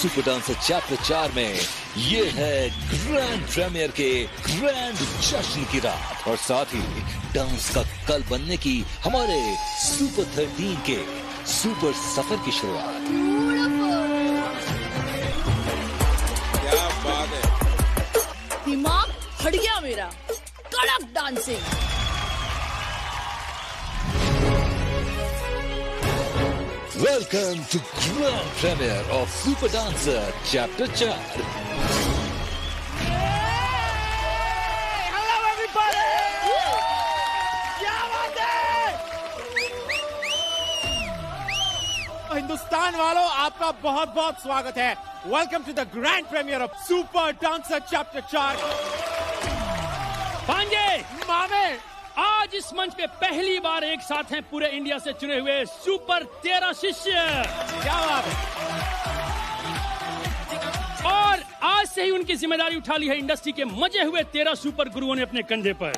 Super dancer chapter 4 में ये है ग्रैंड प्रीमियर के ग्रैंड जश्न की रात और साथ ही डांस का कल बनने की हमारे सुपर 13 के सुपर सफर की शुरुआत। क्या बात है, दिमाग फट गया मेरा। कड़क dancing. Welcome to grand premiere of Super Dancer Chapter 4. Hello everybody! क्या बात है? हिंदुस्तान वालों, आपका बहुत बहुत स्वागत है। Welcome to the grand premiere of Super Dancer Chapter 4. भांजे, मामे, आज इस मंच पे पहली बार एक साथ हैं पूरे इंडिया से चुने हुए सुपर 13 शिष्य। क्या बात है? और आज से ही उनकी जिम्मेदारी उठा ली है इंडस्ट्री के मजे हुए 13 सुपर गुरुओं ने अपने कंधे पर।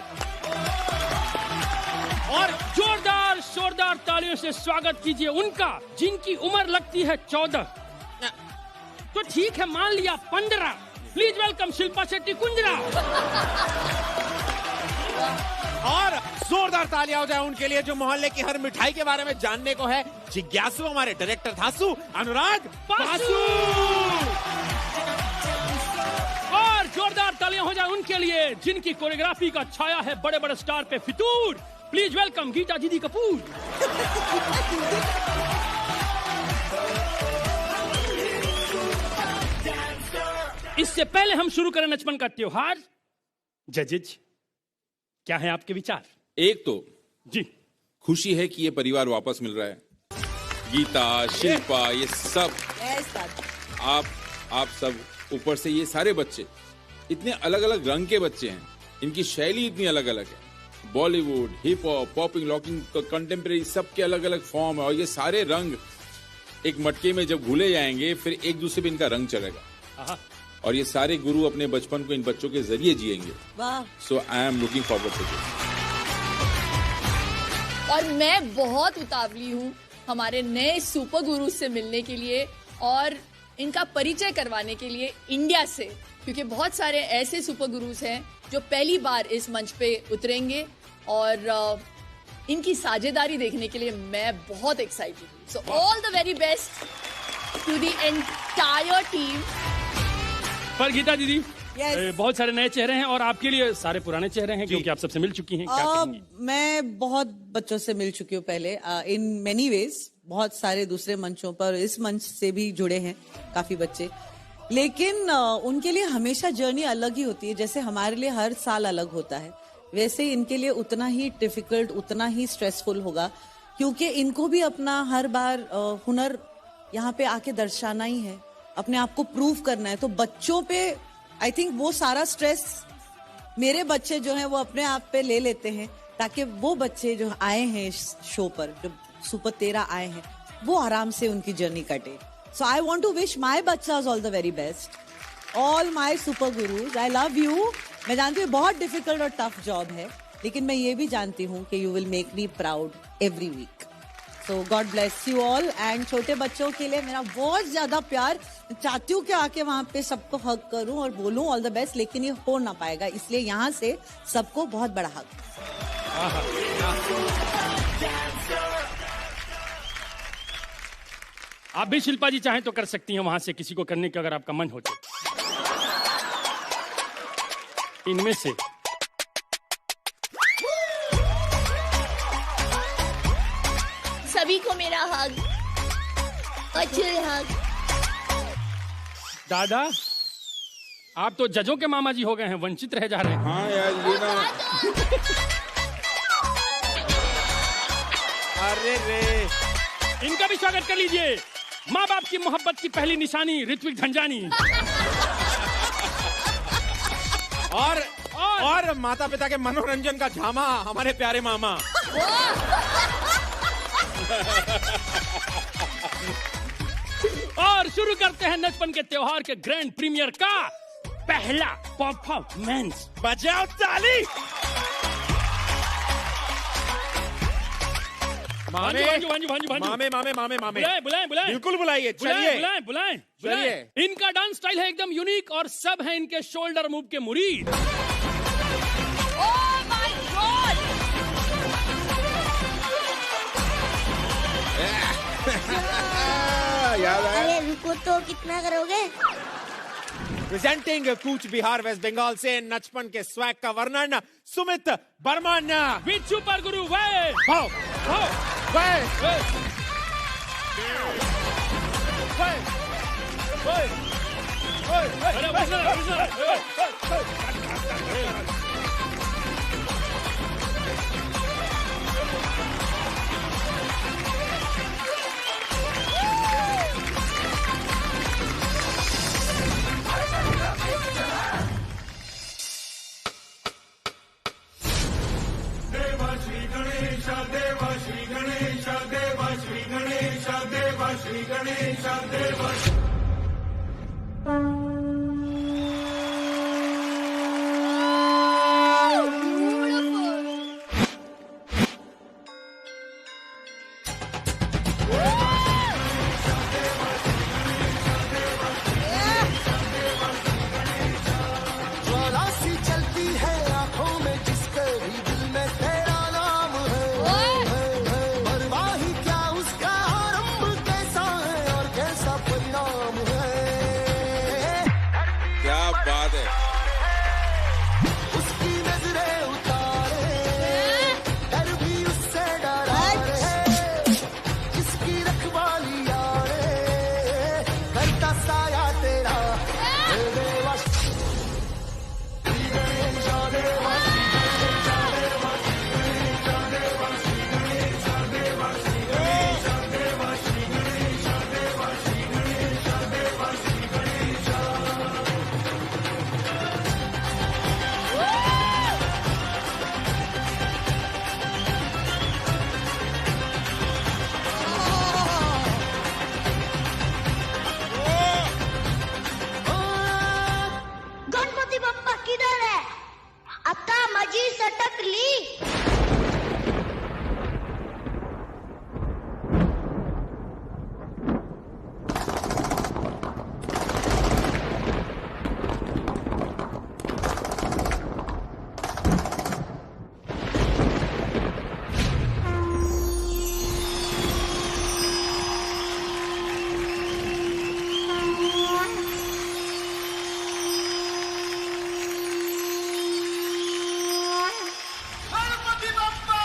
और जोरदार शोरदार तालियों से स्वागत कीजिए उनका, जिनकी उम्र लगती है 14। तो ठीक है, मान लिया 15। Please welcome Shilpa Shetty Kundra. और जोरदार तालियां हो जाए उनके लिए जो मोहल्ले की हर मिठाई के बारे में जानने को है। जिज्ञासु हमारे डायरेक्टर धासु अनुराग बासु। और जोरदार तालियां हो जाए उनके लिए जिनकी कोरियोग्राफी का छाया है बड़े बड़े स्टार पे फितूर। प्लीज वेलकम गीता दीदी कपूर। इससे पहले हम शुरू करें नचपन का त्योहार, जजेज क्या है आपके विचार? एक तो जी, खुशी है कि ये परिवार वापस मिल रहा है। गीता, शिल्पा, ये सब आप सब, ऊपर से ये सारे बच्चे इतने अलग अलग रंग के बच्चे हैं, इनकी शैली इतनी अलग अलग है। Bollywood, hip hop, popping, locking, contemporary, सबके अलग अलग फॉर्म है और ये सारे रंग एक मटके में जब घुले जाएंगे फिर एक दूसरे पे इनका रंग चढ़ेगा और ये सारे गुरु अपने बचपन को इन बच्चों के जरिए जिएंगे। So I am looking forward to this. और मैं बहुत उतावली हूँ हमारे नए सुपर गुरु से मिलने के लिए और इनका परिचय करवाने के लिए इंडिया से, क्योंकि बहुत सारे ऐसे सुपर गुरुज हैं जो पहली बार इस मंच पे उतरेंगे और इनकी साझेदारी देखने के लिए मैं बहुत एक्साइटेड हूँ। So all the very best to the entire team. पर गीता दीदी, बहुत सारे नए चेहरे हैं और आपके लिए सारे पुराने चेहरे हैं क्योंकि आप सबसे मिल चुकी हैं। क्या कहेंगी? मैं बहुत बच्चों से मिल चुकी हूँ पहले, इन मेनी वेज। बहुत सारे दूसरे मंचों पर, इस मंच से भी जुड़े हैं काफी बच्चे, लेकिन उनके लिए हमेशा जर्नी अलग ही होती है। जैसे हमारे लिए हर साल अलग होता है, वैसे ही इनके लिए उतना ही डिफिकल्ट, उतना ही स्ट्रेसफुल होगा, क्योंकि इनको भी अपना हर बार हुनर यहाँ पे आके दर्शाना ही है, अपने आप को प्रूव करना है। तो बच्चों पे आई थिंक वो सारा स्ट्रेस मेरे बच्चे जो हैं वो अपने आप पे ले लेते हैं, ताकि वो बच्चे जो आए हैं शो पर, जो सुपर 13 आए हैं, वो आराम से उनकी जर्नी कटे। So I want to wish my बच्चास all the very best, all my super gurus. I love you. मैं जानती हूँ बहुत डिफिकल्ट और टफ जॉब है, लेकिन मैं ये भी जानती हूँ कि you will make me proud every week. So God bless you all. And छोटे बच्चों के लिए मेरा बहुत ज्यादा प्यार। चाहती हूँ कि आके वहाँ पे सबको हग करूँ और बोलूँ ऑल द बेस्ट, लेकिन ये हो ना पाएगा, इसलिए यहाँ से सबको बहुत बड़ा हग। आप भी शिल्पा जी चाहें तो कर सकती हैं वहां से किसी को करने का, अगर आपका मन हो तो। इनमें से सभी को मेरा हग, अच्छे हग। दादा, आप तो जजों के मामा जी हो गए हैं, वंचित रह जा रहे हैं। हाँ यार, ये ना अरे रे, इनका भी स्वागत कर लीजिए। माँ बाप की मोहब्बत की पहली निशानी ऋत्विक झंझानी। और माता पिता के मनोरंजन का झामा हमारे प्यारे मामा। और शुरू करते हैं नचपन के त्योहार के ग्रैंड प्रीमियर का पहला परफॉर्मेंस। बजाओ ताली। मामे भांजू, भांजू, भांजू, भांजू। मामे मामे मामे मामे बुलाएं, बुलाएं, बुलाएं। बिल्कुल बुलाइए, बुलाएं, चलिए बुलाएं, बुलाएं, चलिए। बुलाएं। इनका डांस स्टाइल है एकदम यूनिक और सब है इनके शोल्डर मूव के मुरीद। Oh my God! याद आया? अरे रुको तो, कितना करोगे? प्रेजेंटिंग कूच बिहार वेस्ट बंगाल से नचपन के स्वैग का वर्णन सुमित बर्मन। विद सुपर गुरु वे भाव भाव वे वे वे वे अरे वैसे ज्वाला सी चलती है आंखों में, जिसके भी दिल में तेरा नाम है। परवाही क्या उसका आरंभ कैसा है और कैसा परिणाम है। क्या बात है। उसकी नजरें उतारे, डर भी उससे डरा है। जिसकी रखवाली यारे, करता साया तेरा। हे देवा गणपति बप्पा किधर है? आता मजी सटक ली। गणपति बप्पा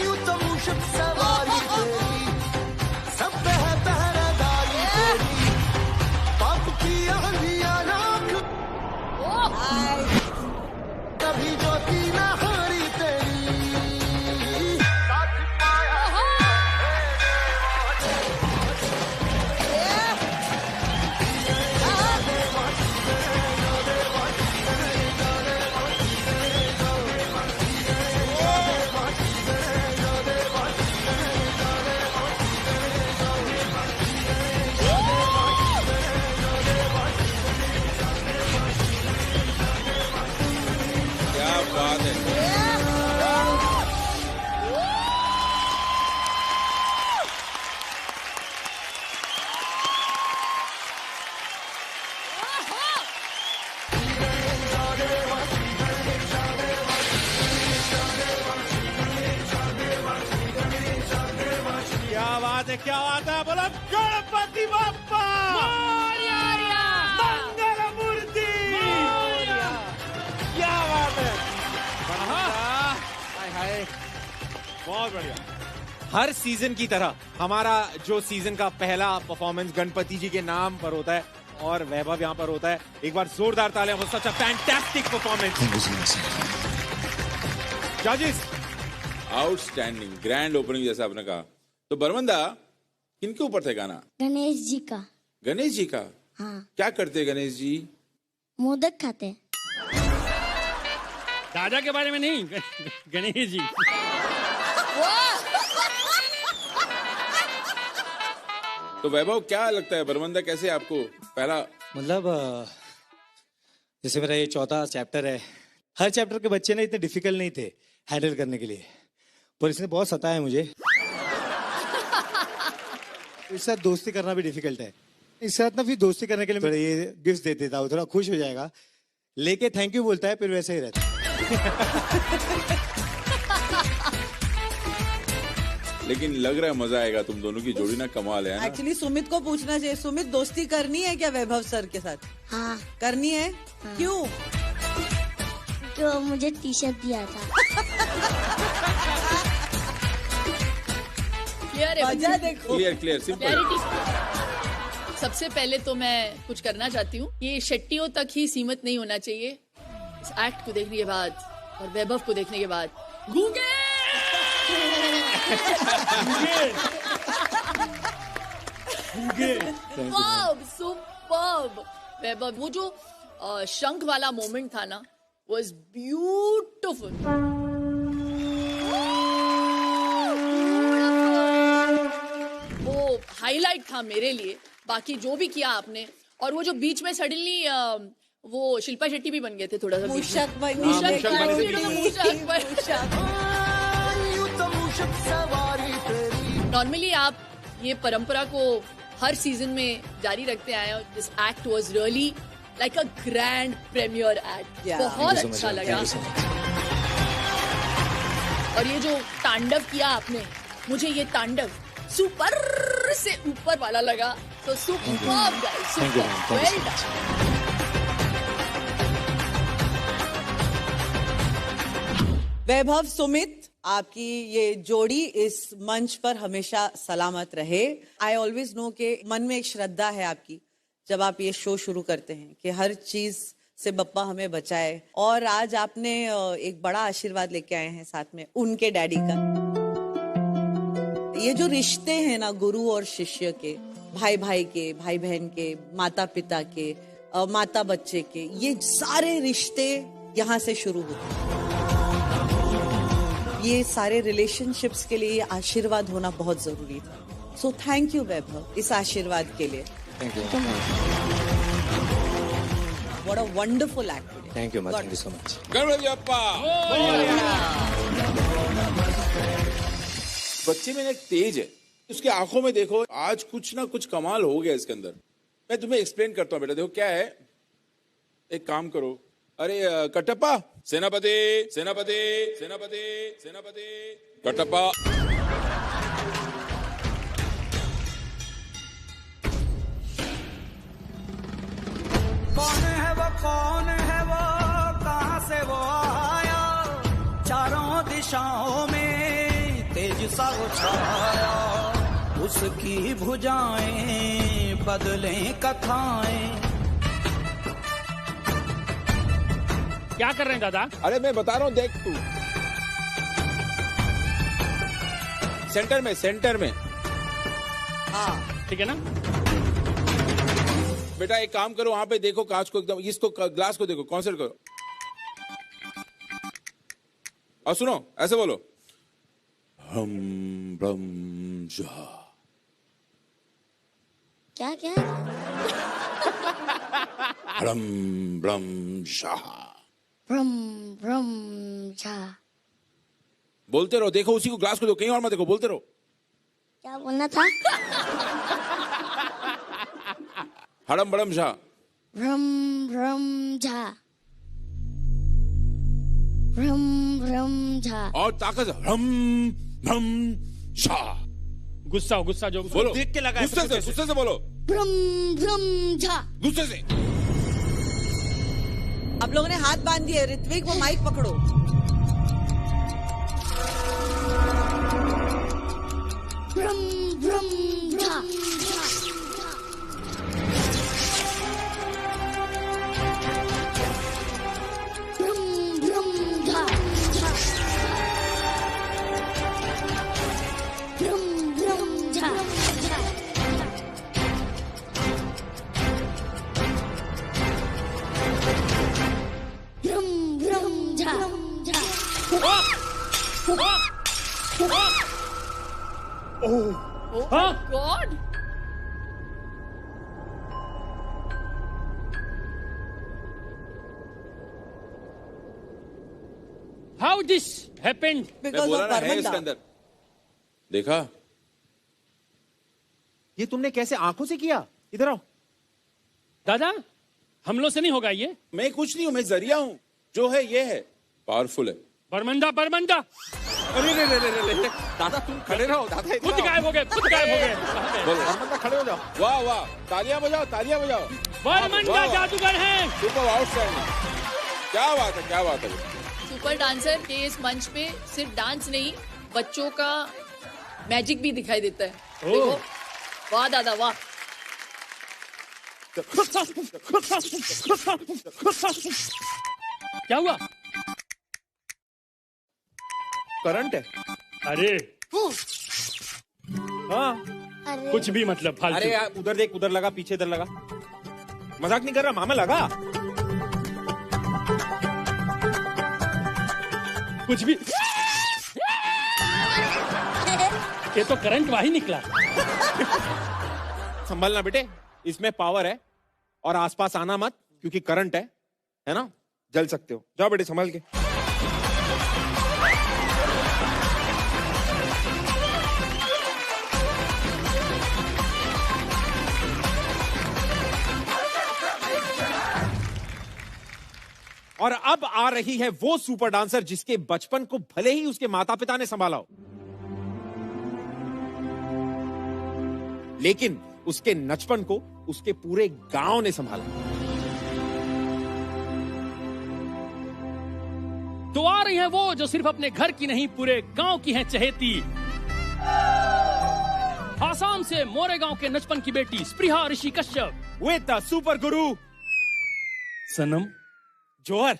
यूं तो मूषक सवारी तेरी, सब पे है पहरेदारी तेरी। पाप की आंधियां नाक, कभी ज्योति न हारी तेरी। साथ पाया क्या बात है। क्या बात है, क्या बात है। बोलो गणपति बप्पा मंगल मूर्ति। क्या बात है। हाय हाय, बहुत बढ़िया। हर सीजन की तरह हमारा जो सीजन का पहला परफॉर्मेंस गणपति जी के नाम पर होता है और वैभव यहाँ पर होता है। एक बार जोरदार तालियां for such a fantastic performance. जजेस, आउटस्टैंडिंग, ग्रैंड ओपनिंग जैसा आपने कहा। तो बर्मंदा, किनके ऊपर थे गाना? गणेश जी का। गणेश जी का? हाँ, क्या करते हैं गणेश जी? मोदक खाते हैं। दादा के बारे में नहीं, गणेश जी। तो वैभव क्या लगता है बरमंदा कैसे आपको पहला? मतलब जैसे मेरा ये चौथा चैप्टर है, हर चैप्टर के बच्चे ना इतने डिफिकल्ट नहीं थे हैंडल करने के लिए, पर इसने बहुत सताया मुझे। इसके साथ दोस्ती करना भी डिफिकल्ट है। इसके साथ ना फिर दोस्ती करने के लिए मैं ये गिफ्ट दे देता हूँ, थोड़ा खुश हो जाएगा, लेके थैंक यू बोलता है, फिर वैसे ही रहता है। लेकिन लग रहा है मजा आएगा, तुम दोनों की जोड़ी ना कमाल है ना? एक्चुअली सुमित को पूछना चाहिए, सुमित दोस्ती करनी है क्या वैभव सर के साथ? हाँ। करनी है? हाँ। क्यों? जो मुझे टी शर्ट दिया था। क्लियर है? वजह देखो। Clear simple. क्लैरिटी। सबसे पहले तो मैं कुछ करना चाहती हूँ, ये शेट्टियों तक ही सीमित नहीं होना चाहिए। इस एक्ट को देखने के बाद और वैभव को देखने के बाद गूंगे सुपर्ब। वैभव, वो जो शंख वाला मोमेंट था ना, was beautiful। वो हाईलाइट था मेरे लिए। बाकी जो भी किया आपने, और वो जो बीच में सडनली वो शिल्पा शेट्टी भी बन गए थे थोड़ा सा। मूषक नॉर्मली आप ये परंपरा को हर सीजन में जारी रखते आए हैं। This act was really like a grand premiere act. बहुत अच्छा लगा। और ये जो तांडव किया आपने, मुझे ये तांडव सुपर से ऊपर वाला लगा। तो super guys, super, well done. Vaibhav Sumit, आपकी ये जोड़ी इस मंच पर हमेशा सलामत रहे। आई ऑलवेज नो के मन में एक श्रद्धा है आपकी जब आप ये शो शुरू करते हैं कि हर चीज से बप्पा हमें बचाए, और आज आपने एक बड़ा आशीर्वाद लेके आए हैं साथ में उनके डैडी का। ये जो रिश्ते हैं ना गुरु और शिष्य के, भाई भाई के, भाई बहन के, माता पिता के, माता बच्चे के, ये सारे रिश्ते यहाँ से शुरू होते हैं। ये सारे रिलेशनशिप्स के लिए आशीर्वाद होना बहुत जरूरी था। सो थैंक यू वैभव इस आशीर्वाद के लिए। Thank you. What a wonderful act. Thank you so much. Ganpati Bappa. बच्चे में एक तेज है, उसकी आंखों में देखो, आज कुछ ना कुछ कमाल हो गया इसके अंदर। मैं तुम्हें एक्सप्लेन करता हूँ बेटा। देखो क्या है, एक काम करो, अरे कटप्पा, सेनापति सेनापति सेनापति सेनापति कटप्पा। कौन है वो, कौन है वो, कहां से वो आया, चारों दिशाओं में तेज सा वो छाया, उसकी भुजाएं बदलें कथाएं। क्या कर रहे हैं दादा? अरे मैं बता रहा हूँ, देख तू सेंटर में। हाँ ठीक है ना बेटा, एक काम करो, वहां पे देखो कांच को, एकदम इसको ग्लास को देखो, कॉन्सेंट्रेट करो और सुनो, ऐसे बोलो, हम ब्रह्म जा। क्या क्या? हम ब्रह्म जा। ब्रम ब्रम झा। बोलते रहो, देखो उसी को, ग्लास को देखो, कहीं और मत देखो, बोलते रहो। क्या बोलना था? हड़म बड़म झा। ब्रम ब्रम झा। ब्रम ब्रम झा। और ताकत से, हम ब्रह्म झा। गुस्सा जो बोलो, देख के लगा, गुस्से से बोलो, ब्रम ब्रम झा। गुस्से से। आप लोगों ने हाथ बांध दिए। ऋत्विक, वो माइक पकड़ो। ब्रम ब्रम झा। ब्रम ब्रम झा। ब्रम ब्रम झा। ब्रम ब्रम झा। Oh हाँ? my God! How this happened? मैं Because बोला of ना है Parvanda. इसके अंदर। देखा? ये तुमने कैसे आंखों से किया? इधर आओ। दादा हमलों से नहीं होगा ये। मैं कुछ नहीं हूँ, मैं जरिया हूँ। जो है ये है, पावरफुल है। बरमंदा बरमंदा अरे रे, दादा तुम खड़े रहो, दादा खुद गायब हो गए, खुद गायब हो गए। बोलो। बरमंदा खड़े हो जाओ। वाह वाह, तालियां बजाओ, तालियां बजाओ। बरमंदा जादूगर हैं। Super outstanding. क्या बात है, क्या बात है। सुपर डांसर के इस मंच पे सिर्फ डांस नहीं, बच्चों का मैजिक भी दिखाई देता है। देखो, वाह दादा वाह। क्या हुआ? करंट है। अरे हाँ। कुछ भी मतलब फालतू। अरे यार उधर देख, उधर लगा, पीछे इधर लगा। मजाक नहीं कर रहा, मामा लगा। कुछ भी। ये तो करंट वही निकला। संभलना बेटे, इसमें पावर है और आसपास आना मत, क्योंकि करंट है ना, जल सकते हो। जाओ बेटे संभल के। और अब आ रही है वो सुपर डांसर जिसके बचपन को भले ही उसके माता पिता ने संभाला हो, लेकिन उसके नचपन को उसके पूरे गांव ने संभाला। तो आ रही है वो जो सिर्फ अपने घर की नहीं पूरे गांव की है चहेती। आसाम से मोरेगांव के नचपन की बेटी स्पृहा ऋषि कश्यप विद द सुपर गुरु सनम जोहर।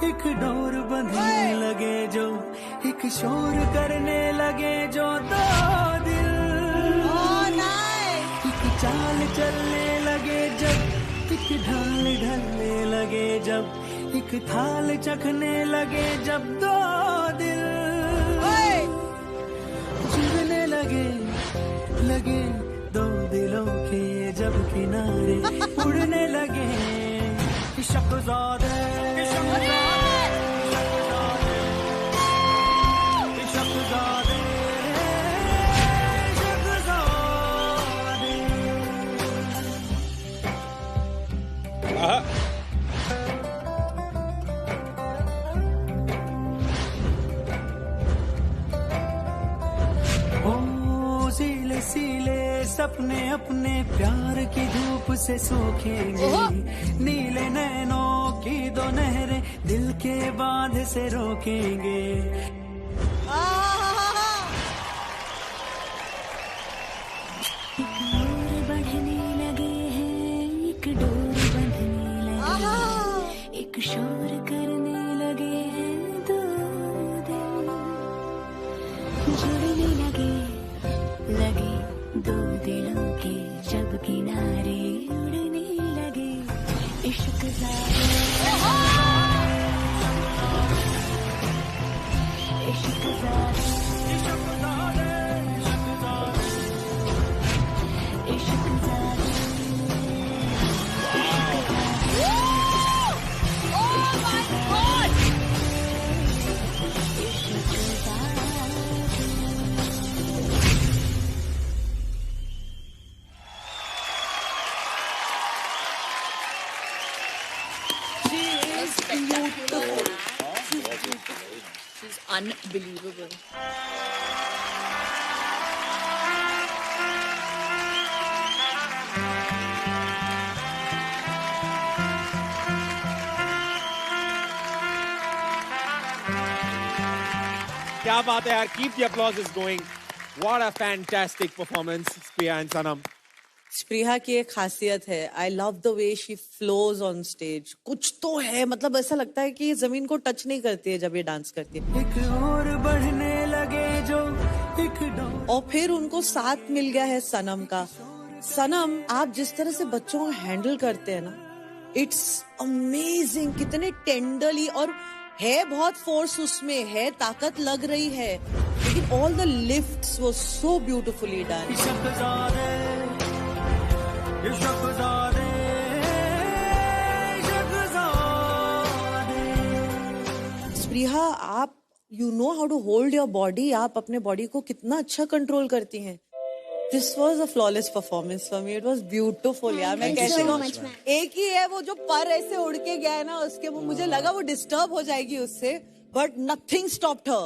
एक डोर बंधने लगे जो, एक शोर करने लगे जो दो दिल, एक चाल चलने लगे जब, एक ढाल ढलने लगे जब, एक थाल चखने लगे जब दो दिल जुड़ने लगे दो दिलों के जब किनारे उड़ने लगे। शहज़ादे सीले सीले सपने अपने प्यार की धूप से सूखेंगे, नीले नैनों की दो नहरें दिल के बांध से रोकेंगे। डोर बढ़ने लगे हैं, एक डोर बंधने लगे, एक शोर करने लगे हैं दो दिल जुड़ने लगे दो दिलों के जब किनारे उड़ने लगे। इश्क ज़ादे इश्क ज़ादे इश्क ज़ादे अनबिलीवेबल। क्या बात है यार, keep the applause is going. What a fantastic performance, Spriya and Sanam. Supriya की एक खासियत है, I love the way she flows on stage. कुछ तो है, मतलब ऐसा लगता है कि ये जमीन को टच नहीं करती है जब ये डांस करती है। एक और बढ़ने लगे जो और फिर उनको साथ मिल गया है सनम का। सनम, आप जिस तरह से बच्चों को हैंडल करते हैं ना, इट्स अमेजिंग। कितने टेंडरली, और है बहुत फोर्स उसमें, है ताकत लग रही है, लेकिन ऑल द लिफ्ट्स वो सो ब्यूटिफुली डन। स्प्रिया, आप you know how to hold your body, आप अपने बॉडी को कितना अच्छा कंट्रोल करती हैं। This was a flawless performance for me. It was beautiful यार। मैं कैसे कहूँ, एक ही है वो जो पर ऐसे उड़ के गया है ना, उसके वो मुझे लगा वो डिस्टर्ब हो जाएगी उससे, but nothing stopped her.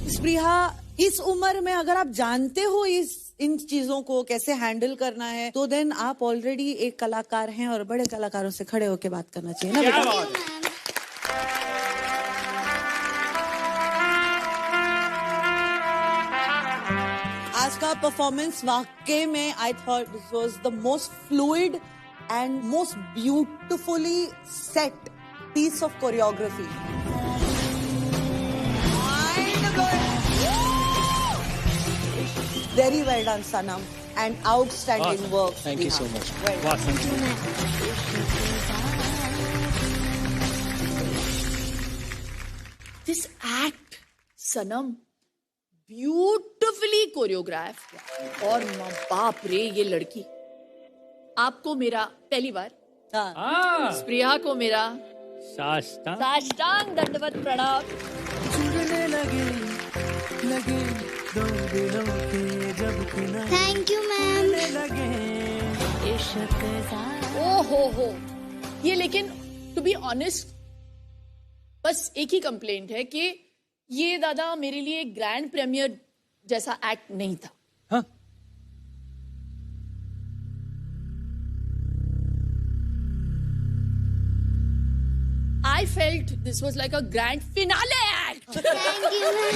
Supriya, इस उम्र में अगर आप जानते हो इन चीजों को कैसे हैंडल करना है, तो देन आप ऑलरेडी एक कलाकार हैं, और बड़े कलाकारों से खड़े होकर बात करना चाहिए ना बेटा। आज का परफॉर्मेंस वाकई में I thought this was the most fluid and most beautifully set piece of choreography. Very well done, Sanam, and outstanding work. Thank you so much. Well done. This act, Sanam, beautifully choreographed. और बाप रे, ये लड़की। आपको मेरा पहली बार, स्प्रिया को मेरा साष्टांग दंडवत प्रणाम। जुड़ने लगे दो दिलों के जब थैंक यू मैम। ओहो, ये लेकिन टू बी ऑनेस्ट बस एक ही कंप्लेंट है कि ये दादा मेरे लिए ग्रैंड प्रीमियर जैसा एक्ट नहीं था। हाँ? I felt this was like a grand finale act. Thank you ma'am.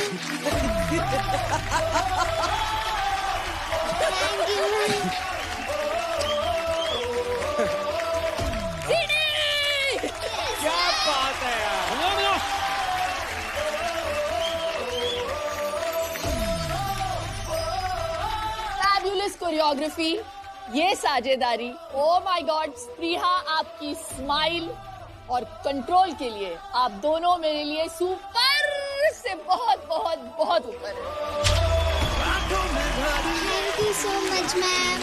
Thank you ma'am. क्या बात है यार। Fabulous choreography, ये साझेदारी, oh my God, स्प्रिया आपकी स्माइल और कंट्रोल के लिए आप दोनों मेरे लिए सुपर से बहुत बहुत बहुत ऊपर है। Thank you so much ma'am.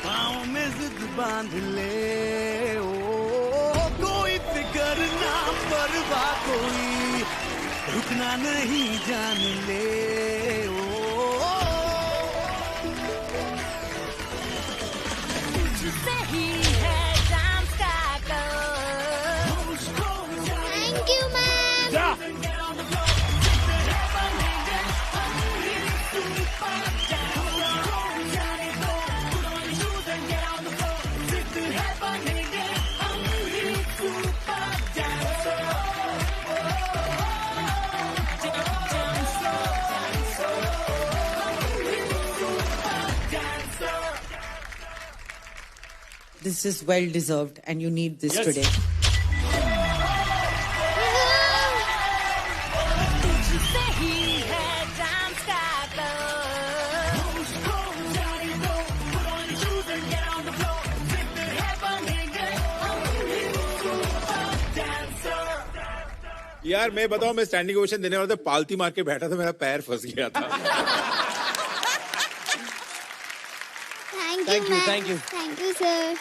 पाँव में जिद बांध ले, ओ कोई फिकर ना परवाह, कोई रुकना नहीं, जान ले ओ। Thank you ma'am. This is well deserved, and you need this today. यार मैं बताऊं, मैं स्टैंडिंग ओवेशन देने वाला था, पालती मार के बैठा था, मेरा पैर फंस गया था। Thank you sir.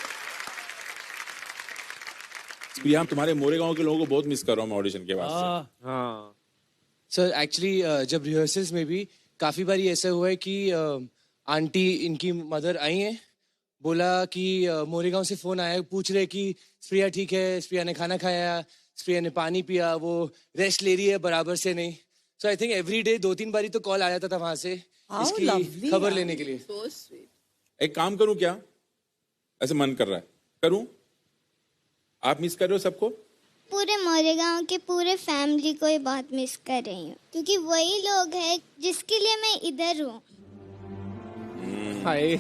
प्रिया, तुम्हारे मोरेगांव के लोगों को बहुत मिस कर रहा हूँ मैं ऑडिशन के बाद से। हाँ सर, एक्चुअली जब रिहर्सल्स में भी काफी बारी ऐसा हुआ है कि आंटी इनकी मदर आई हैं, बोला कि मोरेगांव से फोन आया, पूछ रहे कि स्प्रिया ठीक है, स्प्रिया ने खाना खाया, स्प्रिया ने पानी पिया, वो रेस्ट ले रही है बराबर से नहीं. सो आई थिंक एवरी डे 2-3 बारी तो कॉल आ जाता था वहां से इसकी खबर लेने के लिए. एक काम करूं क्या, ऐसे मन कर रहा है, करूं? आप मिस कर रहे हो सबको? पूरे मोरेगांव के पूरे फैमिली को ही बहुत मिस कर रही हूँ, क्योंकि वही लोग हैं जिसके लिए मैं इधर हूँ. हाय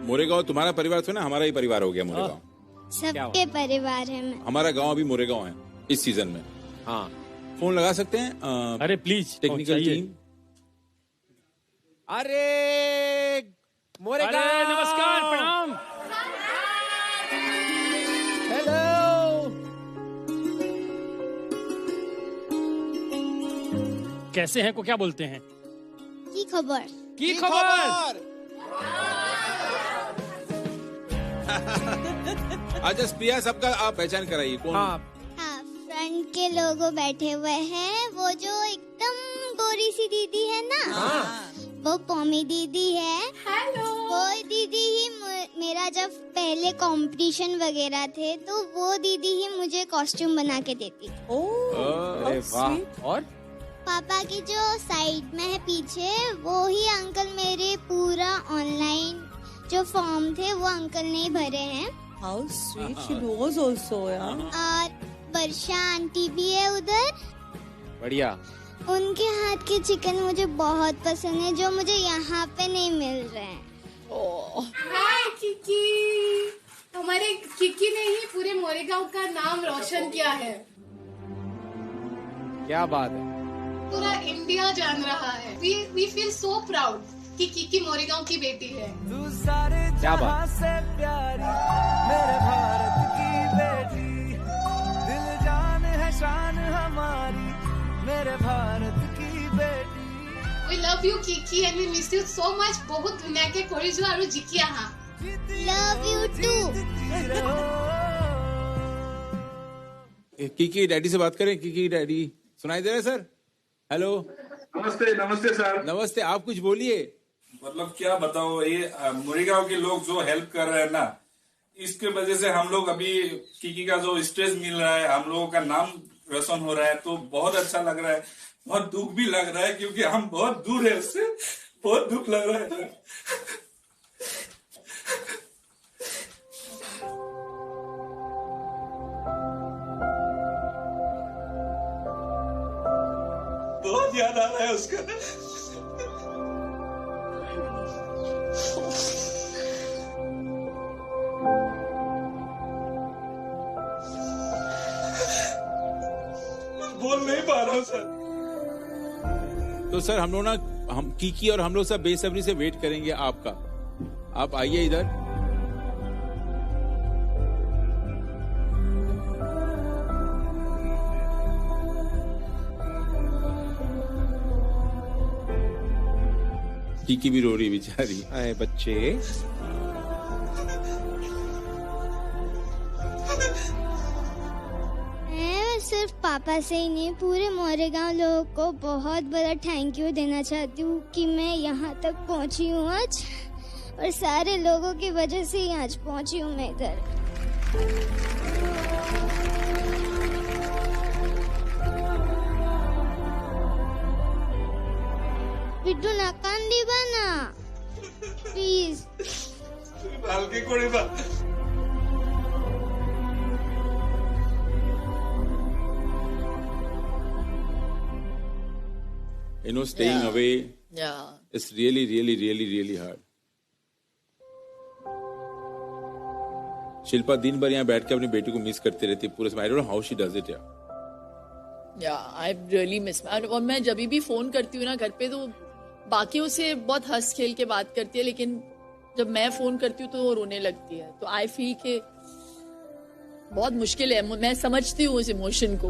मोरेगांव तुम्हारा परिवार था ना, हमारा ही परिवार हो गया मोरेगांव. सबके परिवार है. हमारा गांव अभी मोरेगांव है इस सीजन में. हाँ, फोन लगा सकते हैं? अरे प्लीज टेक्निकल टीम. अरे मोरेगांव, अरे नमस्कार, प्रणाम. हेलो. कैसे हैं को क्या बोलते हैं? की खबर. की खबर. अच्छा स्प्रिया, सबका आप पहचान कराइए कौन? हाँ, फ्रंट के लोग बैठे हुए हैं, वो जो एकदम गोरी सी दीदी है ना, वो पॉमी दीदी है. हेलो. वो दीदी ही मेरा जब पहले कंपटीशन वगैरह थे तो वो दीदी ही मुझे कॉस्ट्यूम बना के देती. अरे वाह. और पापा की जो साइड में है पीछे, वो ही अंकल मेरे पूरा ऑनलाइन जो फॉर्म थे वो अंकल ने ही भरे हैं. How sweet she was also, यार. और वर्षा आंटी भी है उधर. बढ़िया. उनके हाथ के चिकन मुझे बहुत पसंद है, जो मुझे यहाँ पे नहीं मिल रहे हैं. हाय किकी. हमारे किकी ने ही पूरे मोरेगांव का नाम रोशन किया है. क्या बात है. पूरा इंडिया जान रहा है. We feel so proud कि किकी मोरेगांव की बेटी है. क्या बात से प्यारी मेरे भारत की बेटी, दिल जान है शान हमारी मेरे भारत की बेटी. We love you Kiki and we miss you so much. बहुत दुनिया के कोरिजो और जिकी यहाँ. Love you too. Kiki daddy से बात करें. किकी डैडी सुनाई दे रहे सर? हेलो. नमस्ते. नमस्ते सर. नमस्ते. आप कुछ बोलिए. मतलब क्या बताओ, ये मोरेगांव के लोग जो हेल्प कर रहे हैं ना, इसके वजह से हम लोग अभी किकी का जो स्टेज मिल रहा है, हम लोगों का नाम रोशन हो रहा है, तो बहुत अच्छा लग रहा है. बहुत दुख भी लग रहा है क्योंकि हम बहुत दूर है उससे. बहुत दुख लग रहा है. बहुत याद आ रहा है उसका. बोल नहीं पा रहा हूँ सर. तो सर हम लोग ना, हम किकी और हम लोग सब बेसब्री से वेट करेंगे आपका. आप आइए इधर. किकी भी रो रही बेचारी. अरे बच्चे. मैं सिर्फ पापा से ही नहीं, पूरे मोरेगांव लोगों को बहुत बड़ा थैंक यू देना चाहती हूँ कि मैं यहाँ तक पहुँची हूँ आज, और सारे लोगों की वजह से ही आज पहुँची हूँ मैं इधर. बिट्टू ना कांदी बना प्लीज. हल्के कोड़ी बा. You know, staying away. Yeah. It's really, really, really, really hard. Shilpa दिन भर यहाँ बैठ के अपनी बेटी को मिस करती रहती है पूरे समय. I don't know how she does it, yeah. Yeah, I really miss. और मैं जब भी फोन करती हूँ ना घर पे, तो बाकियों से बहुत हंस खेल के बात करती है, लेकिन जब मैं फोन करती हूँ तो वो रोने लगती है. तो आई फील के बहुत मुश्किल है. मैं समझती हूँ उस इमोशन को.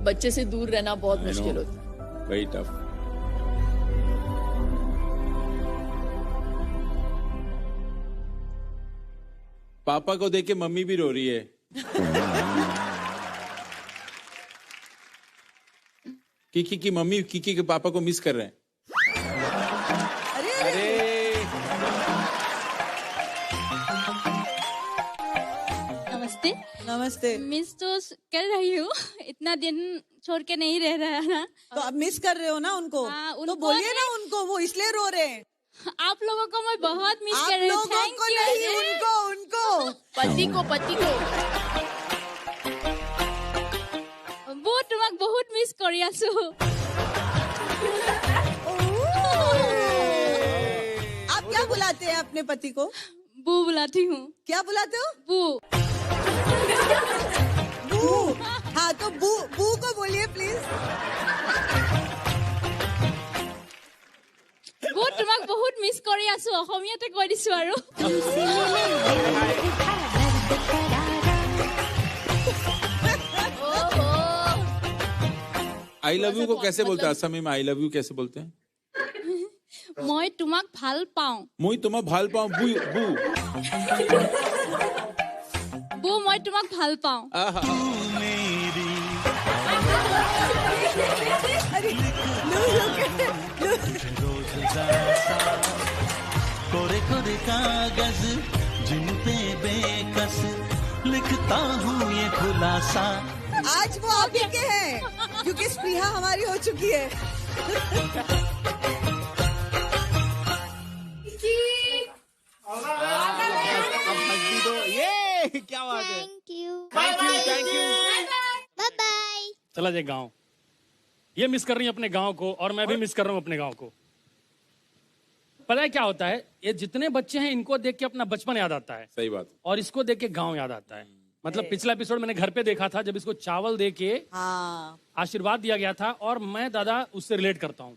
बच्चे से दूर रहना बहुत मुश्किल होता है. Very tough. पापा को देख के मम्मी भी रो रही है. किकी की मम्मी किकी के पापा को मिस कर रहे हैं। नमस्ते। नमस्ते। मिस तो कर रही हूँ, इतना दिन छोड़ के नहीं रह रहा है ना। तो अब मिस कर रहे हो ना उनको? हाँ, तो उनको बोलिए ना उनको, वो इसलिए रो रहे हैं। आप लोगों को मैं बहुत मिस आप कर रही हूँ। लोगों Thank को you। नहीं, उनको पति को वो तुम्हाक बहुत मिस करी आसु। आप क्या बुलाते हैं अपने पति को? बू बुलाती हूँ। क्या बुलाते हो? बू। बू। हाँ तो बू को बोलिए प्लीज। वो तुम्हाक बहुत मिस करी आसु, অসমীয়াতে কৈ দিছো আৰু। आई लव यू को कैसे बोलते हैं असमी में? आई लव यू कैसे बोलते हैं? মই তোমাক ভাল পাওঁ। मुई तुम्हें भाल पाऊं। बू बू বু মই তোমাক ভাল পাওঁ। कोरे कोरे कागज जिन पे बेकस लिखता हूँ ये खुलासा। आज वो आप ही के हैं क्योंकि स्पृहा हमारी हो चुकी है। ये क्या बात है? Thank you. Bye bye. चला जाए गाँव। ये मिस कर रही है अपने गाँव को और मैं भी मिस कर रहा हूँ अपने गाँव को। पता है क्या होता है, ये जितने बच्चे हैं इनको देख के अपना बचपन याद आता है। सही बात। और इसको देख के गाँव याद आता है। मतलब पिछला एपिसोड मैंने घर पे देखा था जब इसको चावल दे के आशीर्वाद दिया गया था और मैं दादा उससे रिलेट करता हूँ।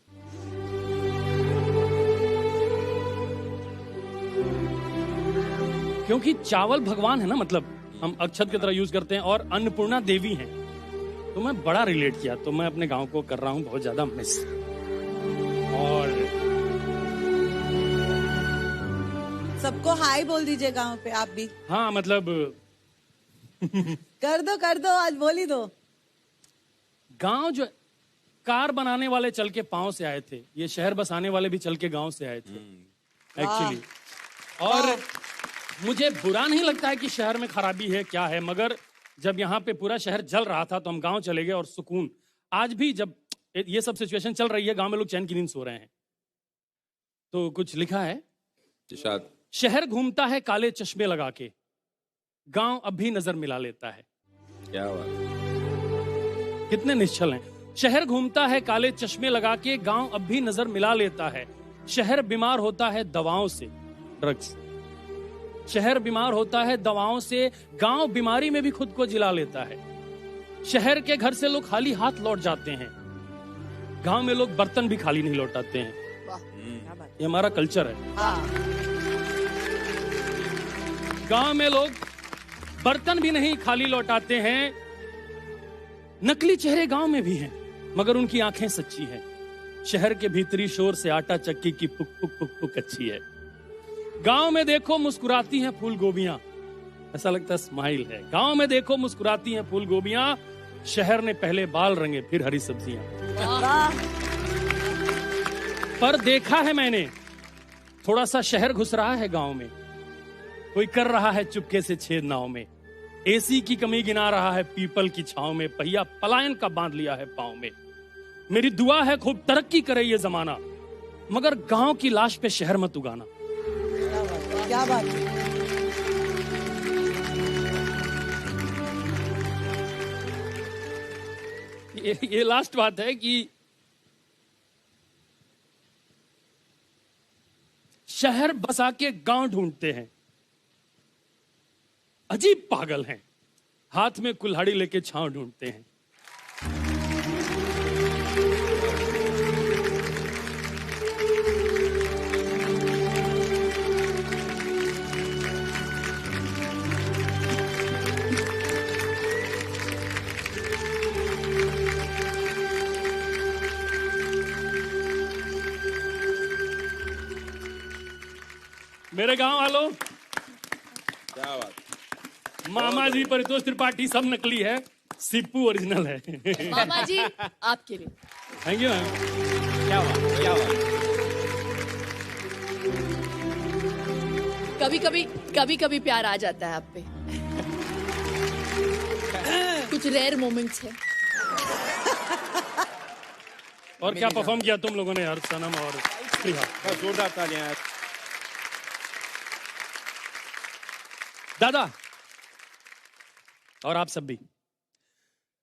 क्योंकि चावल भगवान है ना, मतलब हम अक्षत की तरह यूज करते हैं और अन्नपूर्णा देवी हैं, तो मैं बड़ा रिलेट किया। तो मैं अपने गांव को कर रहा हूँ बहुत ज्यादा मिस। और सबको हाय बोल दीजिए गांव पे आप भी। हाँ मतलब कर दो आज बोल ही दो। गांव जो कार बनाने वाले चल के पांव से आए थे, ये शहर बसाने वाले भी चल के गांव से आए थे एक्चुअली। और मुझे बुरा नहीं लगता है कि शहर में खराबी है क्या है, मगर जब यहाँ पे पूरा शहर जल रहा था तो हम गांव चले गए और सुकून। आज भी जब ये सब सिचुएशन चल रही है गांव में लोग चैन की नींद सो रहे हैं। तो कुछ लिखा है, शहर घूमता है काले चश्मे लगा के, गांव अब भी नजर मिला लेता है। क्या बात, कितने निश्चल हैं। शहर घूमता है काले चश्मे लगा के, गांव अब भी नजर मिला लेता है। शहर बीमार होता है दवाओं से, ड्रग्स। शहर बीमार होता है दवाओं से, गांव बीमारी में भी खुद को जिला लेता है। शहर के घर से लोग खाली हाथ लौट जाते हैं, गांव में लोग बर्तन भी खाली नहीं लौटाते हैं। ये हमारा कल्चर है। गांव में लोग बर्तन भी नहीं खाली लौटाते हैं। नकली चेहरे गांव में भी हैं, मगर उनकी आंखें सच्ची हैं। शहर के भीतरी शोर से आटा चक्की की पुक पुक पुक पुक अच्छी है। गांव में देखो मुस्कुराती हैं फूल गोबियां, ऐसा लगता है स्माइल है। गांव में देखो मुस्कुराती हैं फूल गोबियां, शहर ने पहले बाल रंगे फिर हरी सब्जियां। पर देखा है मैंने, थोड़ा सा शहर घुस रहा है गांव में, कोई कर रहा है चुपके से छेद नाव में। एसी की कमी गिना रहा है पीपल की छांव में, पहिया पलायन का बांध लिया है पांव में। मेरी दुआ है खूब तरक्की करे ये जमाना, मगर गांव की लाश पे शहर मत उगाना। क्या बात है। ये लास्ट बात है कि शहर बसा के गांव ढूंढते हैं, अजीब पागल हैं। हाथ में कुल्हाड़ी लेके छांव ढूंढते हैं। मेरे गांव वालों, क्या बात। मामा जी, परितोष त्रिपाठी सब नकली है, सिप्पू ओरिजिनल है। मामा जी आपके लिए थैंक यू मैम। क्या हुआ, क्या हुआ? कभी कभी प्यार आ जाता है आप पे। कुछ रेयर मोमेंट्स है। और क्या परफॉर्म किया तुम लोगों ने यार, सनम और प्रिया। बहुत जोरदार तालियां यार। दादा और आप सब भी,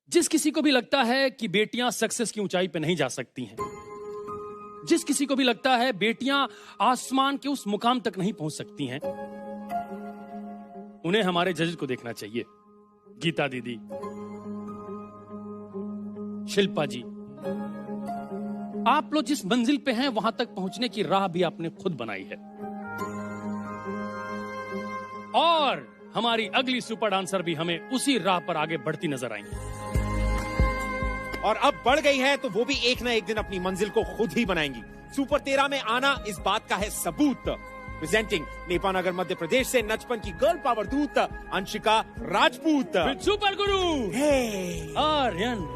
जिस किसी को भी लगता है कि बेटियां सक्सेस की ऊंचाई पे नहीं जा सकती हैं, जिस किसी को भी लगता है बेटियां आसमान के उस मुकाम तक नहीं पहुंच सकती हैं, उन्हें हमारे जज को देखना चाहिए। गीता दीदी, शिल्पा जी, आप लोग जिस मंजिल पे हैं वहां तक पहुंचने की राह भी आपने खुद बनाई है। और हमारी अगली सुपर डांसर भी हमें उसी राह पर आगे बढ़ती नजर आएंगी। और अब बढ़ गई है तो वो भी एक ना एक दिन अपनी मंजिल को खुद ही बनाएंगी। सुपर 13 में आना इस बात का है सबूत। प्रेजेंटिंग नेपानगर मध्य प्रदेश से नचपन की गर्ल पावर दूत अंशिका राजपूत। सुपर गुरु आर्यन।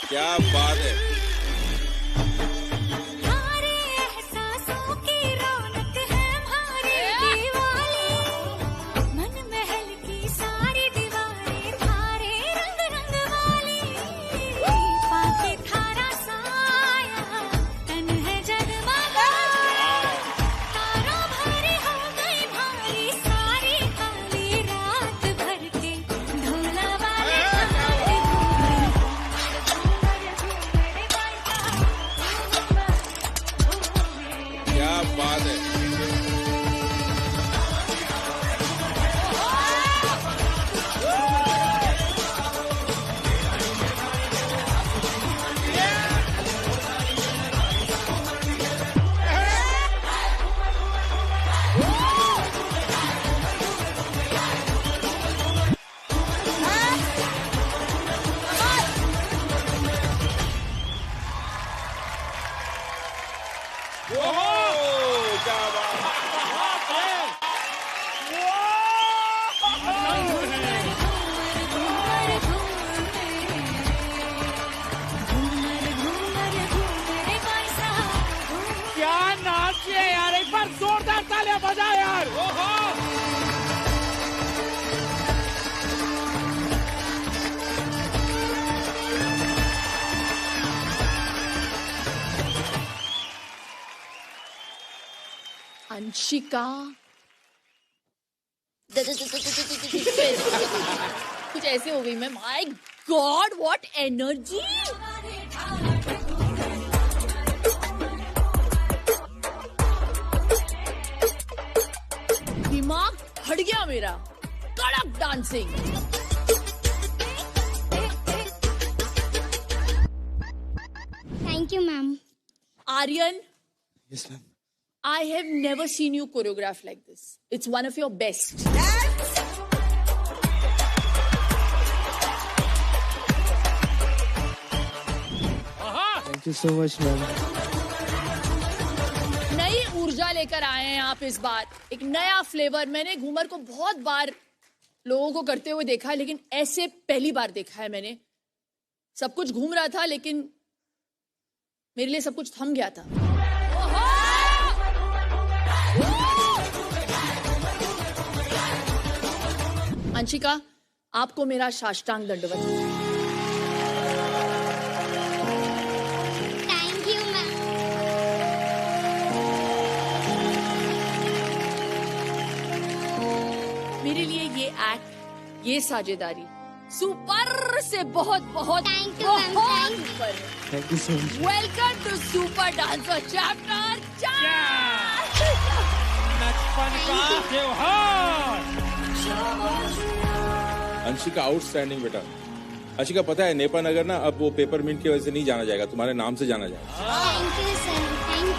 क्या बात है। अंशिका कुछ ऐसे हो गई मैं। My God what energy. बढ़ गया मेरा कड़क dancing. Thank you ma'am. Aryan, yes ma'am. I have never seen you choreograph like this. It's one of your best. Thank you so much ma'am. नई ऊर्जा लेकर आए हैं आप इस बार, एक नया फ्लेवर। मैंने घूमर को बहुत बार लोगों को करते हुए देखा है, लेकिन ऐसे पहली बार देखा है मैंने। सब कुछ घूम रहा था, लेकिन मेरे लिए सब कुछ थम गया था। अंशिका, आपको मेरा साष्टांग दंडवत। Thank you ma'am. मेरे लिए ये एक्ट, ये साझेदारी सुपर से बहुत बहुत थैंक यू मैम। बहुत ऊपर है। Thank you so much. Welcome to super dancer chapter 4। नचपन का त्योहार। अंशिका आउटस्टैंडिंग बेटा। अंशिका, पता है नेपा नगर ना अब वो पेपर मिंट की वजह से नहीं जाना जाएगा, तुम्हारे नाम से जाना जाएगा। Thank you sir, thank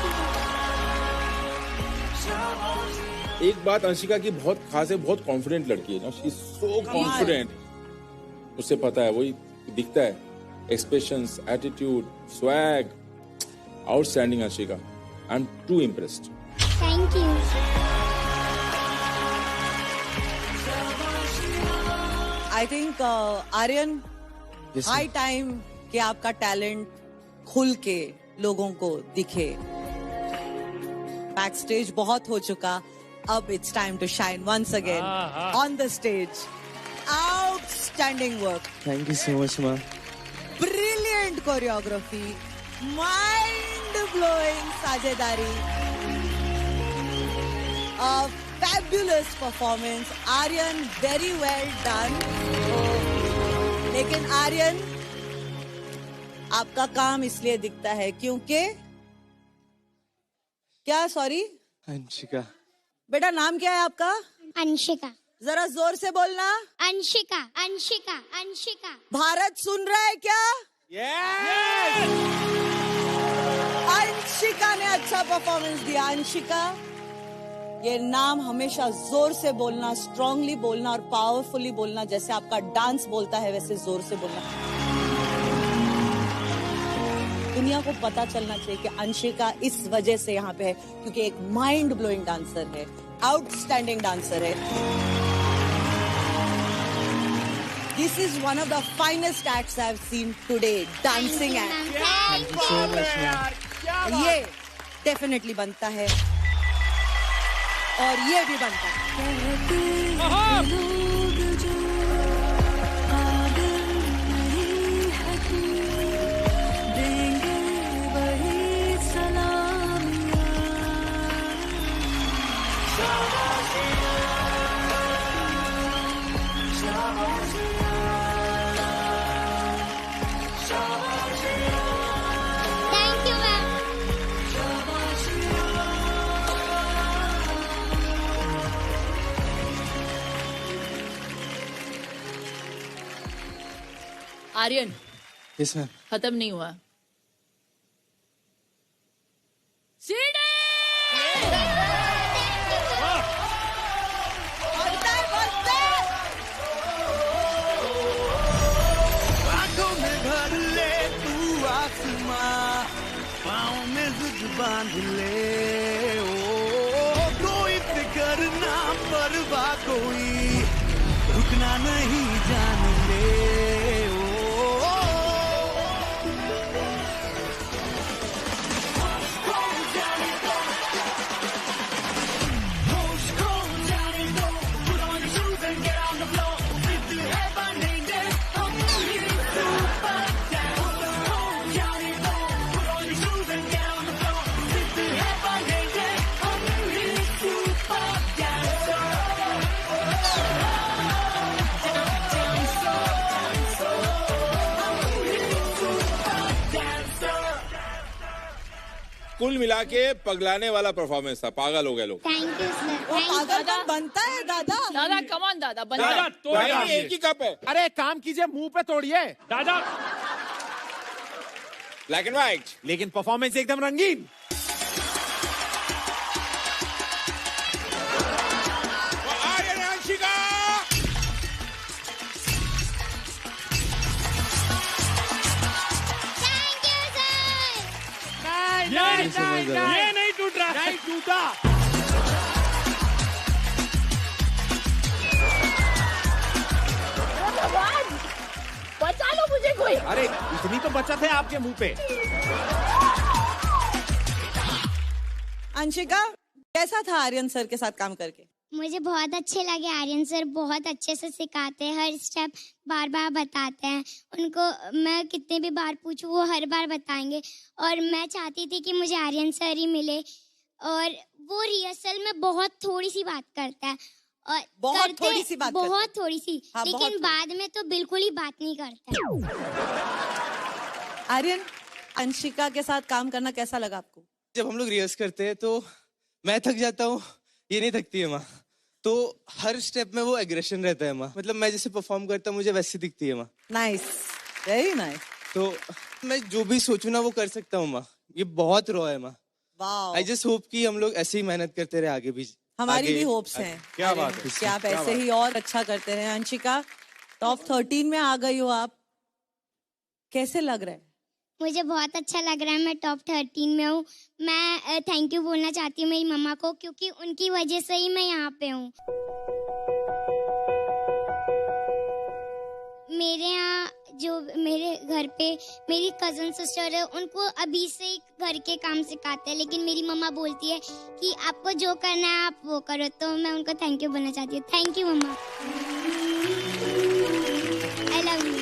you. एक बात अंशिका की बहुत खास है, बहुत कॉन्फिडेंट लड़की है ना, शी इज सो कॉन्फिडेंट। उससे पता है, वही दिखता है, expressions, attitude, swag, outstanding Anshika. I am too impressed. Thank you. I think Aryan, high time कि आपका टैलेंट खुल के लोगों को दिखे। बैक स्टेज बहुत हो चुका, अब it's time to shine once again on the stage. Outstanding work. Thank you so much ma'am. Brilliant choreography, mind blowing साझेदारी, fabulous performance. Aryan, very well done. लेकिन आर्यन, आपका काम इसलिए दिखता है क्योंकि क्या, सॉरी अंशिका। बेटा नाम क्या है आपका? अंशिका। जरा जोर से बोलना। अंशिका, अंशिका, अंशिका। भारत सुन रहा है क्या? Yes! अंशिका ने अच्छा परफॉर्मेंस दिया। अंशिका, ये नाम हमेशा जोर से बोलना, स्ट्रांगली बोलना और पावरफुली बोलना। जैसे आपका डांस बोलता है वैसे जोर से बोलना। दुनिया को पता चलना चाहिए कि अंशिका इस वजह से यहाँ पे है क्योंकि एक माइंड ब्लोइंग डांसर है, आउटस्टैंडिंग डांसर है। This is one of the finest acts I have seen today, dancing act. ये डेफिनेटली बनता है और ये भी बनता है। Thank you ma'am. Aryan, yes ma'am. खत्म नहीं हुआ। सीढ़ी! आंखों में भर ले तू आसमां, पाँव में जुग बांध ले। ओ कोई फिक्र ना परवाह कोई, रुकना नहीं जान ले। कुल मिला के पगलाने वाला परफॉर्मेंस था, पागल हो गए लोग। Thank you sir. वो पागलपन बनता है दादा। दादा कमान दादा बना दादा तोड़िए। एक ही कप है। अरे काम कीजिए, मुंह पे तोड़िए दादा। ब्लैक एंड व्हाइट, लेकिन परफॉर्मेंस एकदम रंगीन। आर्यन अंशिका। ये नहीं टूट रहा। नहीं टूटा। बचा लो मुझे कोई। अरे इतनी तो बचत है आपके मुंह पे। अंशिका, कैसा था आर्यन सर के साथ काम करके? मुझे बहुत अच्छे लगे। आर्यन सर बहुत अच्छे से सिखाते हैं, हर स्टेप बार बार बताते हैं। उनको मैं कितने भी बार पूछूं वो हर बार बताएंगे। और मैं चाहती थी कि मुझे आर्यन सर ही मिले। और वो रिहर्सल में बहुत थोड़ी सी बात करता है और बहुत थोड़ी सी बात करता है। बहुत थोड़ी सी, हाँ, लेकिन बहुत बाद में तो बिल्कुल ही बात नहीं करता। आर्यन, अंशिका के साथ काम करना कैसा लगा आपको? जब हम लोग रिहर्स करते हैं तो मैं थक जाता हूँ, ये नहीं थकती है माँ। तो हर स्टेप में वो एग्रेशन रहता है माँ। मतलब मैं जैसे परफॉर्म करता हूँ मुझे वैसी दिखती है माँ। Nice, very nice. तो मैं जो भी सोचूं ना वो कर सकता हूँ माँ। ये बहुत रॉ है माँ। वाह। आई जस्ट होप कि हम लोग ऐसे ही मेहनत करते रहे आगे भी। हमारी भी होप्स हैं। क्या बात है कि आप ऐसे ही और अच्छा करते रहे। अंशिका, टॉप 13 में आ गई हो आप, कैसे लग रहा है? मुझे बहुत अच्छा लग रहा है। मैं टॉप 13 में हूँ। मैं थैंक यू बोलना चाहती हूँ मेरी मम्मा को, क्योंकि उनकी वजह से ही मैं यहाँ पे हूँ। मेरे यहाँ जो मेरे घर पे मेरी कजन सिस्टर है, उनको अभी से ही घर के काम सिखाते हैं, लेकिन मेरी मम्मा बोलती है कि आपको जो करना है आप वो करो। तो मैं उनको थैंक यू बोलना चाहती हूँ। थैंक यू मम्मा, आई लव यू।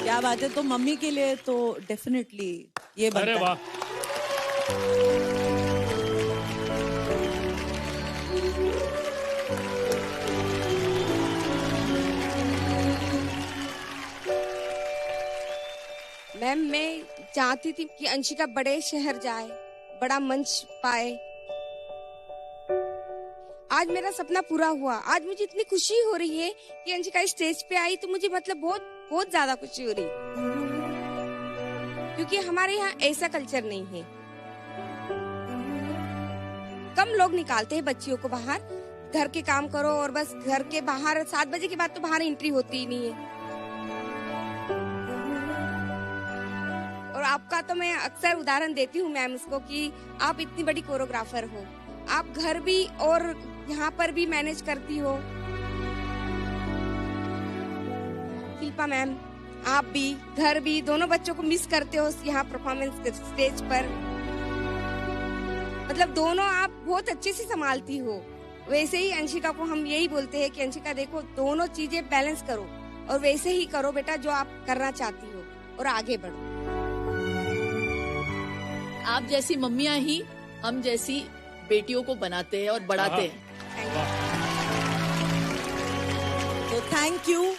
क्या बात है। तो मम्मी के लिए तो डेफिनेटली ये बनता है। अरे वाह। मैम, मैं चाहती थी कि अंशिका बड़े शहर जाए, बड़ा मंच पाए। आज मेरा सपना पूरा हुआ। आज मुझे इतनी खुशी हो रही है कि अंशिका स्टेज पे आई, तो मुझे मतलब बहुत बहुत ज्यादा खुशी हो रही, क्योंकि हमारे यहाँ ऐसा कल्चर नहीं है। कम लोग निकालते हैं बच्चियों को बाहर, घर के काम करो और बस घर के बाहर 7 बजे के बाद तो बाहर एंट्री होती ही नहीं है। और आपका तो मैं अक्सर उदाहरण देती हूँ मैम उसको कि आप इतनी बड़ी कोरियोग्राफर हो, आप घर भी और यहाँ पर भी मैनेज करती हो। शिल्पा मैम, आप भी घर भी दोनों बच्चों को मिस करते हो यहाँ परफॉर्मेंस स्टेज पर। मतलब दोनों आप बहुत अच्छे से संभालती हो। वैसे ही अंशिका को हम यही बोलते हैं कि अंशिका देखो, दोनों चीजें बैलेंस करो और वैसे ही करो बेटा जो आप करना चाहती हो, और आगे बढ़ो। आप जैसी मम्मियाँ ही हम जैसी बेटियों को बनाते हैं और बढ़ाते हैं। तो थैंक यू।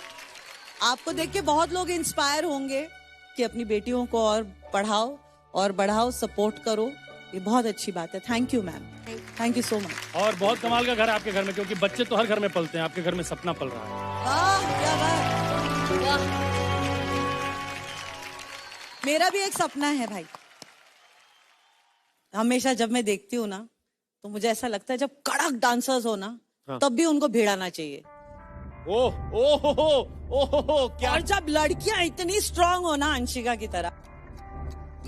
आपको देख के बहुत लोग इंस्पायर होंगे कि अपनी बेटियों को और पढ़ाओ और बढ़ाओ, सपोर्ट करो। ये बहुत अच्छी बात है। Thank you ma'am, thank you so much. और बहुत कमाल का घर है आपके घर में, क्योंकि बच्चे तो हर घर में पलते हैं, आपके घर में सपना पल रहा है। वाह, क्या बात। वाह। मेरा भी एक सपना है भाई। हमेशा जब मैं देखती हूँ ना तो मुझे ऐसा लगता है जब कड़क डांसर्स हो ना, तब भी उनको भिड़ाना चाहिए। ओह ओह ओह, क्या। और जब लड़कियां इतनी स्ट्रांग हो ना अंशिका की तरह,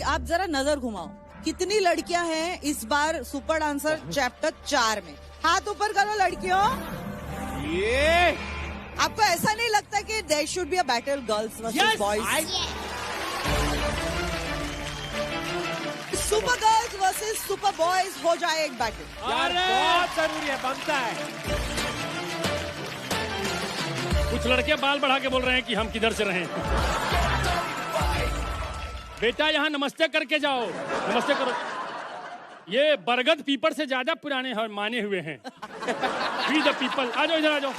आप जरा नजर घुमाओ, कितनी लड़कियां हैं इस बार सुपर डांसर चैप्टर 4 में। हाथ ऊपर करो लड़कियों। ये आपको ऐसा नहीं लगता कि there should be a battle girls versus boys? Super girls versus super boys हो जाए एक बैटल। यार बहुत जरूरी है, बनता है। कुछ लड़के बाल बढ़ा के बोल रहे हैं कि हम किधर से रहें। बेटा यहाँ नमस्ते करके जाओ, नमस्ते करो। ये बरगद पीपल से ज्यादा पुराने माने हुए हैं। वी द पीपल, आ जाओ इधर आ जाओ।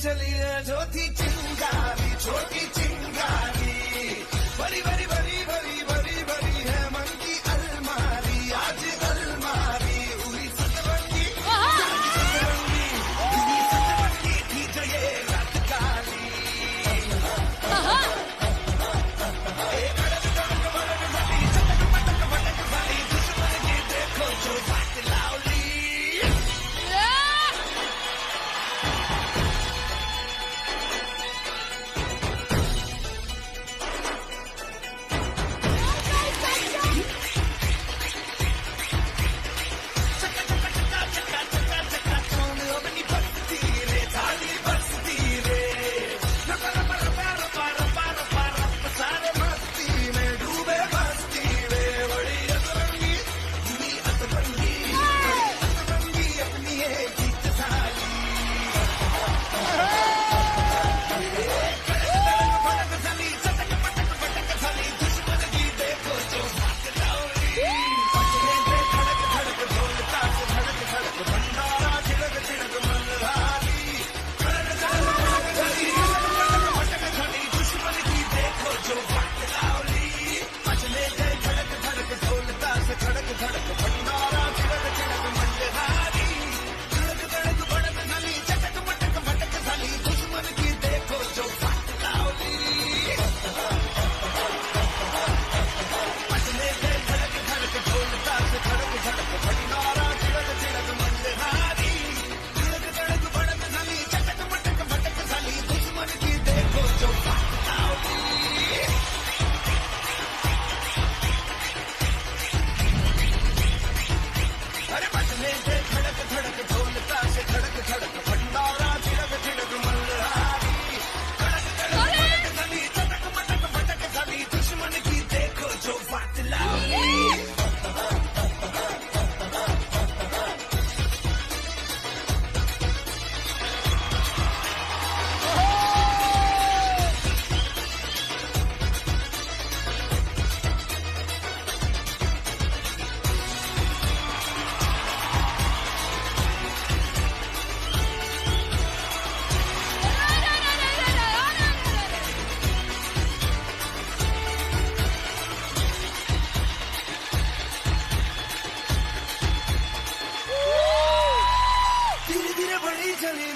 चली है जो थी चिंगारी, छोटी चिंगारी, बड़ी बड़ी बड़ी बड़ी बड़ी बड़ी है मन की अलमारी, आज अलमारी हुई सतरंगी, सतरंगी हुई सतरंगी थी जो ये रात काली। एक अड़क तड़क बड़क वाली, चटक पटक भटक वाली, दुश्मन की देखो जो बात लावली।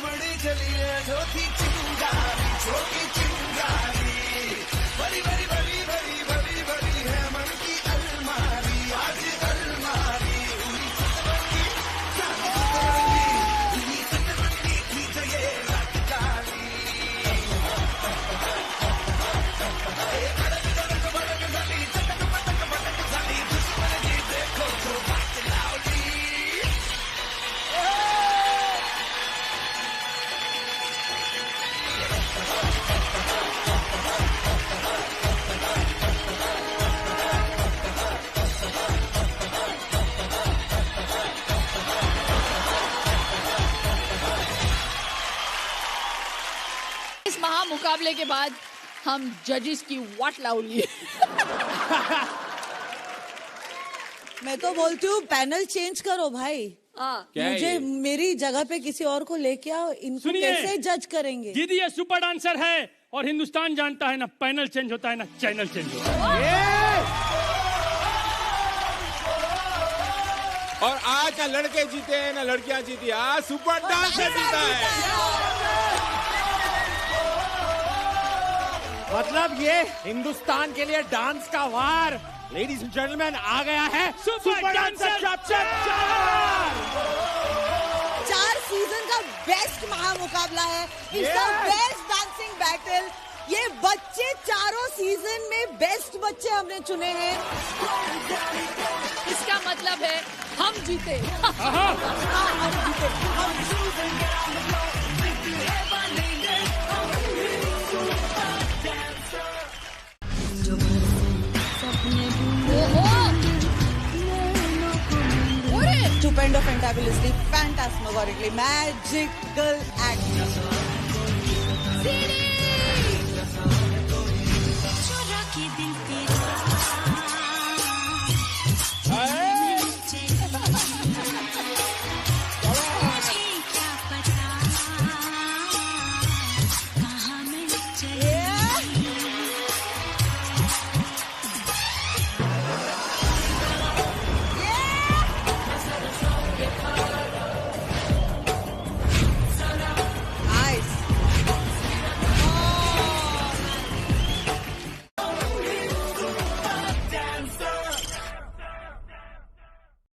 बड़ी चली है जो थी चिंगारी, छोटी चिंगारी, बड़ी बड़ी बड़ी बड़ी बड़ी बड़ी है मन की अलमारी, आज अलमारी हुई सतरंगी, सतरंगी हुई सतरंगी थी जो ये रात काली। एक अड़क तड़क भड़क गली, चटक पटक भटक गली, दुश्मन की देखो जो बात लावली। इस महामुकाबले के बाद हम जजेस की वाट लाउली। मैं तो बोलती हूँ पैनल चेंज करो भाई। मुझे मेरी जगह पे किसी और को लेके आओ, इनको कैसे जज करेंगे? दीदी ये सुपर डांसर है और हिंदुस्तान जानता है ना पैनल चेंज होता है ना चैनल चेंज होता है। और आज ना लड़के जीते हैं ना लड़कियां जीती, आज सुपर डांसर जीता है। मतलब ये हिंदुस्तान के लिए डांस का वार, लेडीज एंड जेंटलमैन, आ गया है सुपर डांसर चैप्टर 4 सीजन का बेस्ट महामुकाबला है। इसका बेस्ट डांसिंग बैटल। ये बच्चे चारों सीजन में बेस्ट बच्चे हमने चुने हैं। इसका मतलब है हम जीते। हम जीते। Stupendo, fantabulously, phantasmagorically, magical act.